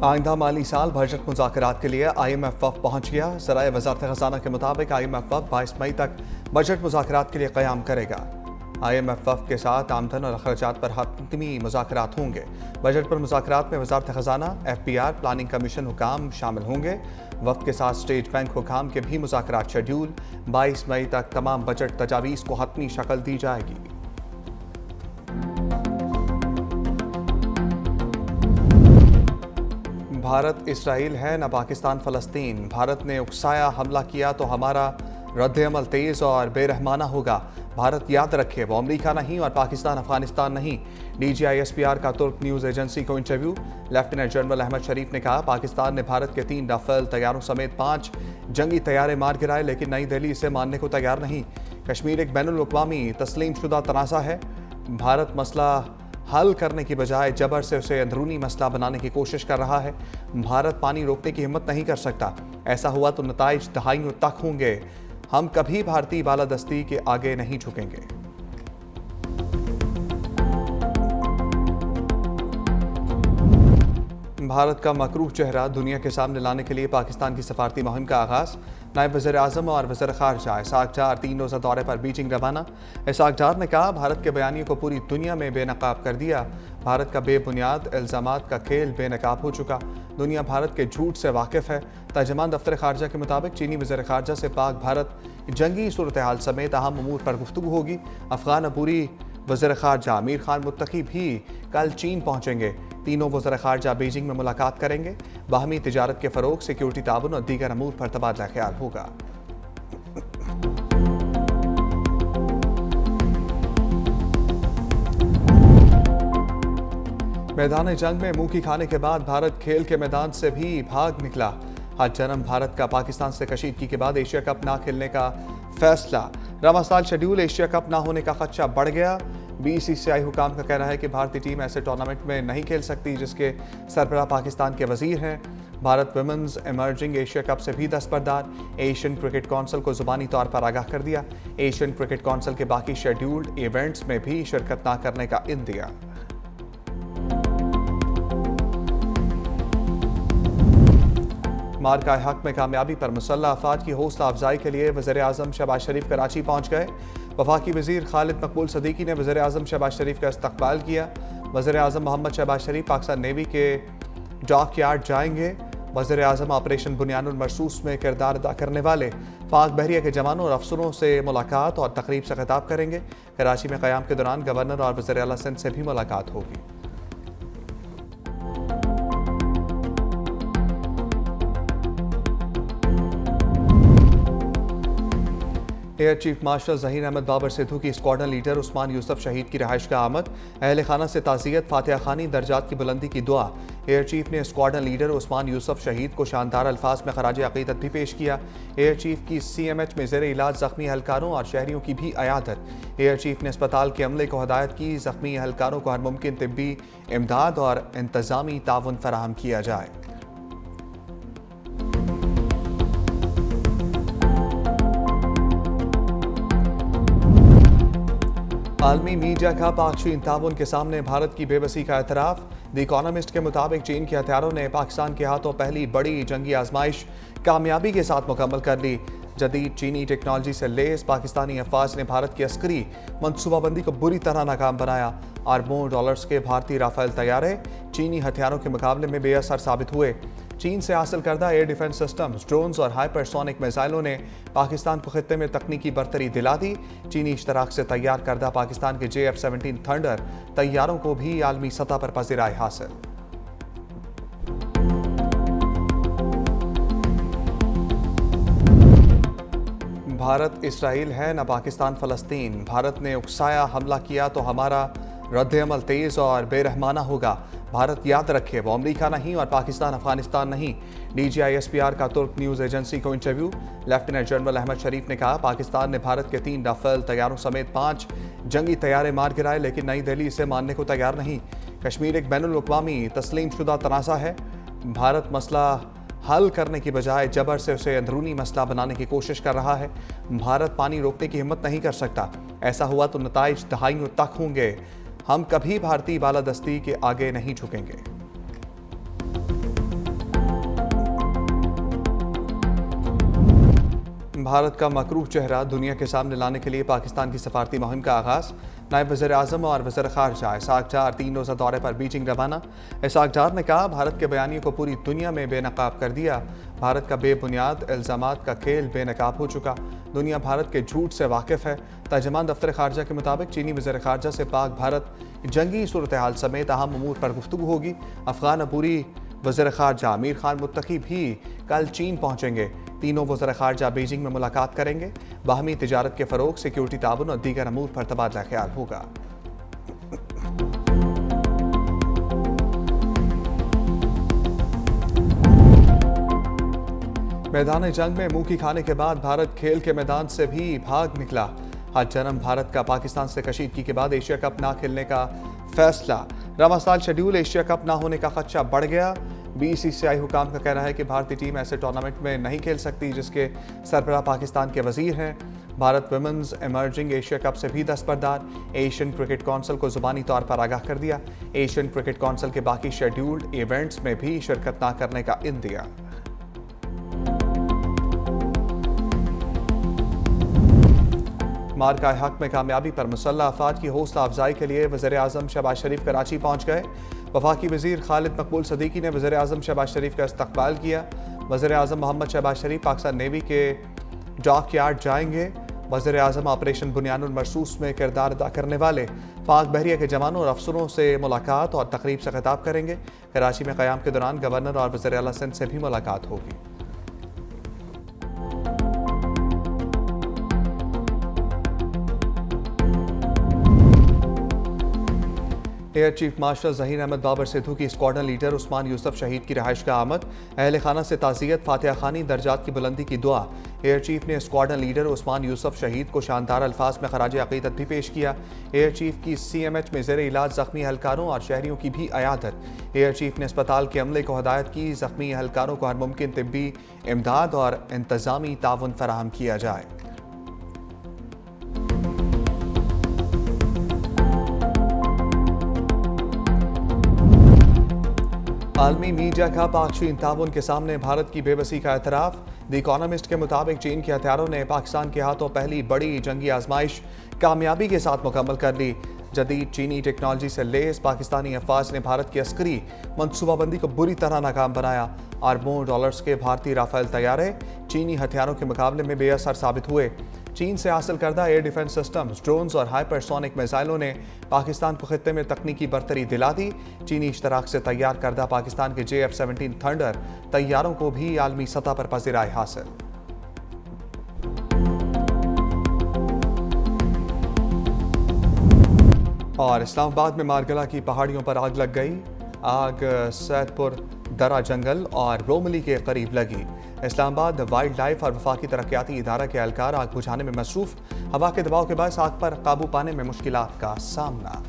आइंदा माली साल बजट मुज़ाकरात के लिए IMF वफ़द पहुंच गया। ज़राए वज़ारत ख़ज़ाना के मुताबिक IMF वफ़द 22 मई तक बजट मुज़ाकरात के लिए क़याम करेगा। IMF वफ़द के साथ आमदन और अखराजात पर हतमी मुज़ाकरात होंगे। बजट पर मुज़ाकरात में वज़ारत ख़ज़ाना, FBR, प्लानिंग कमीशन हुकाम शामिल होंगे। वफ़द के साथ स्टेट बैंक हुकाम के भी मुज़ाकरात शेड्यूल। 22 मई तक तमाम बजट तजावीज़ को हतमी शक्ल दी जाएगी। भारत इसराइल है न पाकिस्तान फ़लस्तीन। भारत ने उकसाया हमला किया तो हमारा रद्द-ए-अमल तेज़ और बेरहमाना होगा। भारत याद रखे वो अमेरिका नहीं और पाकिस्तान अफगानिस्तान नहीं। DGI SPR का तुर्क न्यूज़ एजेंसी को इंटरव्यू। लेफ्टिनेंट जनरल अहमद शरीफ ने कहा, पाकिस्तान ने भारत के 3 राफेल तैयारों समेत 5 जंगी तैयारे मार गिराए, लेकिन नई दिल्ली इसे मानने को तैयार नहीं। कश्मीर एक बैनुल-अक़वामी तस्लीम शुदा तनाज़ा है। भारत मसला हल करने की बजाय जबर से उसे अंदरूनी मसला बनाने की कोशिश कर रहा है। भारत पानी रोकने की हिम्मत नहीं कर सकता। ऐसा हुआ तो नताइज दहाइयों तक होंगे। हम कभी भारतीय बालादस्ती के आगे नहीं झुकेंगे। भारत का मकरूह चेहरा दुनिया के सामने लाने के लिए पाकिस्तान की सफारती मुहिम का आगाज़। नायब वज़ीर आज़म और वज़ीर ख़ारजा इसहाक़ डार 3 रोज़ा दौरे पर बीजिंग रवाना। इसहाक़ डार ने कहा, भारत के बयानियों को पूरी दुनिया में बेनकाब कर दिया। भारत का बेबुनियाद इल्ज़ामात का खेल बेनकाब हो चुका। दुनिया भारत के झूठ से वाकिफ़ है। तर्जुमान दफ्तर ख़ारजा के मुताबिक चीनी वज़ीर ख़ारजा से पाक भारत जंगी सूरत हाल समेत अहम उमूर पर गुफ्तगू होगी। अफ़गान अबूरी वज़ीर ख़ारजा अमीर खान मुत्तकी भी कल चीन पहुँचेंगे। तीनों वज़ीर ख़ारजा बीजिंग में मुलाकात करेंगे। बाहमी तिजारत के फ़रोग़, सिक्योरिटी ताउन और दीगर अमूर पर तबादला ख्याल होगा। मैदान जंग में मुंह की खाने के बाद भारत खेल के मैदान से भी भाग निकला। हज जन्म भारत का पाकिस्तान से कशीदगी के बाद एशिया कप ना खेलने का फैसला। रवा साल शेड्यूल एशिया कप ना होने का खदशा बढ़ गया। BCCI हुकाम का कहना है कि भारतीय टीम ऐसे टूर्नामेंट में नहीं खेल सकती जिसके सरबराह पाकिस्तान के वजीर हैं। Bharat women's emerging Asia cup से भी दस्तबरदार। एशियन क्रिकेट कौंसिल को जुबानी तौर पर आगाह कर दिया। एशियन क्रिकेट कौंसिल के बाकी शेड्यूल्ड इवेंट्स में भी शिरकत ना करने का इंदिया। मार्का हक में कामयाबी पर मुसल्लह अफवाज की हौसला अफजाई के लिए वज़ीर आज़म शहबाज शरीफ कराची पहुँच गए। वफाकी वज़ीर खालिद मकबूल सदीकी ने वज़ीर आज़म शहबाज शरीफ का इस्तकबाल किया। वज़ीर आज़म मोहम्मद शहबाज शरीफ पाकिस्तान नेवी के डॉक यार्ड जाएंगे। वज़ीर आज़म ऑपरेशन बुनियानुल मरसूस में किरदार अदा करने वाले पाक बहरिया के जवानों और अफसरों से मुलाकात और तकरीब से खिताब करेंगे। कराची में क़याम के दौरान गवर्नर और वज़ीर आला सिंध से भी मुलाकात होगी। Air chief marshal Zaheer Ahmed Babar Sidhu की स्क्वाड्रन लीडर उस्मान यूसुफ शहीद की रिहाइश का आमद। अहल खाना से ताज़ियत, फातिहा खानी, दर्जात की बुलंदी की दुआ। एयर चीफ ने स्क्वाड्रन लीडर उस्मान यूसुफ शहीद को शानदार अल्फाज में खराज अक़ीदत भी पेश किया। एयर चीफ की CMH में ज़ेर इलाज ज़ख्मी एहलकारों और शहरियों की भी अयादत। एयर चीफ ने अस्पताल के अमले को हदायत की, ज़ख्मी एहलकारों को हर मुमकिन तिब्बी इमदाद और इंतज़ामी ताउन फराहम किया जाए। आलमी मीडिया का पाक चीन ताउन के सामने भारत की बेबसी का एतराफ़। द इकोनॉमिस्ट के मुताबिक चीन के हथियारों ने पाकिस्तान के हाथों पहली बड़ी जंगी आजमाइश कामयाबी के साथ मुकम्मल कर ली। जदीद चीनी टेक्नोलॉजी से लैस पाकिस्तानी अफवाज ने भारत की अस्करी मनसूबाबंदी को बुरी तरह नाकाम बनाया। अरबों डॉलर्स के भारतीय राफेल तैयारे चीनी हथियारों के मुकाबले में बेअसर साबित हुए। चीन से हासिल करदा एयर डिफेंस सिस्टम्स, ड्रोन्स और हाइपरसोनिक मिसाइलों ने पाकिस्तान को खित्ते में तकनीकी बरतरी दिला दी। चीनी इश्तराक से तैयार करदा पाकिस्तान के JF-17 थंडर तैयारों को भी आलमी सतह पर पज़ीराई हासिल। भारत इसराइल है न पाकिस्तान फ़लस्तीन। भारत ने उकसाया हमला किया तो हमारा रद्द-ए-अमल तेज़ और बेरहमाना होगा। भारत याद रखे वो अमेरिका नहीं और पाकिस्तान अफगानिस्तान नहीं। DGI SPR का तुर्क न्यूज़ एजेंसी को इंटरव्यू। लेफ्टिनेंट जनरल अहमद शरीफ ने कहा, पाकिस्तान ने भारत के 3 राफेल तैयारों समेत 5 जंगी तैयारे मार गिराए, लेकिन नई दिल्ली इसे मानने को तैयार नहीं। कश्मीर एक बैनुल-अक़वामी तस्लीम शुदा तनाज़ा है। भारत मसला हल करने की बजाय जबर से उसे अंदरूनी मसला बनाने की कोशिश कर रहा है। भारत पानी रोकने की हिम्मत नहीं कर सकता। ऐसा हुआ तो नताइज दहाइयों तक होंगे। हम कभी भारतीय बालादस्ती के आगे नहीं झुकेंगे। भारत का मकरूह चेहरा दुनिया के सामने लाने के लिए पाकिस्तान की सफारती मुहिम का आगाज़। नायब वज़ीर आज़म और वज़ीर ख़ारजा इसाक डार 3 रोज़ा दौरे पर बीजिंग रवाना। इसाक डार ने कहा, भारत के बयानिए को पूरी दुनिया में बेनकाब कर दिया। भारत का बेबुनियाद इल्ज़ामात का खेल बेनकाब हो चुका। दुनिया भारत के झूठ से वाकिफ़ है। तर्जुमान दफ्तर ख़ारजा के मुताबिक चीनी वज़ीर ख़ारजा से पाक भारत जंगी सूरत हाल समेत अहम उमूर पर गुफ्तगू होगी। अफ़गान अबूरी वज़ीर ख़ारजा अमीर खान मुत्तकी भी कल चीन पहुँचेंगे। तीनों वज़ीर ख़ारजा बीजिंग में मुलाकात करेंगे। बाहमी तिजारत के फ़रोग़, सिक्योरिटी ताउन और दीगर अमूर पर तबादला ख्याल होगा। मैदान जंग में मुंह की खाने के बाद भारत खेल के मैदान से भी भाग निकला। आज जन्म भारत का पाकिस्तान से कशीदगी के बाद एशिया कप ना खेलने का फैसला। रवां साल शेड्यूल एशिया कप ना होने का खदशा बढ़ गया। बीसीसीआई हुकाम का कहना है कि भारतीय टीम ऐसे टूर्नामेंट में नहीं खेल सकती जिसके सरबराह पाकिस्तान के वजीर हैं। Bharat women's emerging Asia cup से भी दस्तबरदार। एशियन क्रिकेट कौंसिल को जुबानी तौर पर आगाह कर दिया। एशियन क्रिकेट कौंसिल के बाकी शेड्यूल्ड इवेंट्स में भी शिरकत न करने का इंदिया। मार्का हक में कामयाबी पर मुसल्लह अफवाज की हौसला अफजाई के लिए वज़ीर आज़म शहबाज शरीफ कराची पहुँच गए। वफाकी वज़ीर खालिद मकबूल सदीकी ने वज़ीर आज़म शहबाज शरीफ का इस्तकबाल किया। वज़ीर आज़म मोहम्मद शहबाज शरीफ पाकिस्तान नेवी के डॉक यार्ड जाएंगे। वज़ीर आज़म ऑपरेशन बुनियानुल मरसूस में किरदार अदा करने वाले पाक बहरिया के जवानों और अफसरों से मुलाकात और तकरीब से खिताब करेंगे। कराची में क़याम के दौरान गवर्नर और वज़ीर आला सिंध से भी मुलाकात होगी। Air chief marshal Zaheer Ahmed Babar Sidhu की स्क्वाड्रन लीडर उस्मान यूसुफ शहीद की रिहाइश का आमद। अहल खाना से ताज़ियत, फातिहा खानी, दर्जात की बुलंदी की दुआ। एयर चीफ ने स्क्वाड्रन लीडर उस्मान यूसुफ शहीद को शानदार अल्फाज में खराज अक़ीदत भी पेश किया। एयर चीफ की CMH में ज़ेर इलाज ज़ख्मी एहलकारों और शहरियों की भी अयादत। एयर चीफ ने अस्पताल के अमले को हदायत की, ज़ख्मी एहलकारों को हर मुमकिन तिब्बी इमदाद और इंतज़ामी ताउन फराहम किया जाए। आलमी मीडिया का पाक चीन ताउन के सामने भारत की बेबसी का एतराफ़। द इकोनॉमिस्ट के मुताबिक चीन के हथियारों ने पाकिस्तान के हाथों पहली बड़ी जंगी आजमाइश कामयाबी के साथ मुकम्मल कर ली। जदीद चीनी टेक्नोलॉजी से लैस पाकिस्तानी अफवाज ने भारत की अस्करी मनसूबाबंदी को बुरी तरह नाकाम बनाया। अरबों डॉलर्स के भारतीय राफेल तैयारे चीनी हथियारों के मुकाबले में बेअसर साबित हुए। चीन से हासिल करदा एयर डिफेंस सिस्टम्स, ड्रोन्स और हाइपरसोनिक मिसाइलों ने पाकिस्तान को खित्ते में तकनीकी बरतरी दिला दी। चीनी इश्तराक से तैयार करदा पाकिस्तान के JF-17 थंडर तैयारों को भी आलमी सतह पर पज़ीराई हासिल। और इस्लामाबाद में मारगला की पहाड़ियों पर आग लग गई। आग सैदपुर दरा जंगल और रोमली के करीब लगी। इस्लामाबाद वाइल्ड लाइफ और वफाकी तरक्याती इदारा के एहलकार आग बुझाने में मसरूफ। हवा के दबाव के बायस आग पर काबू पाने में मुश्किलात का सामना।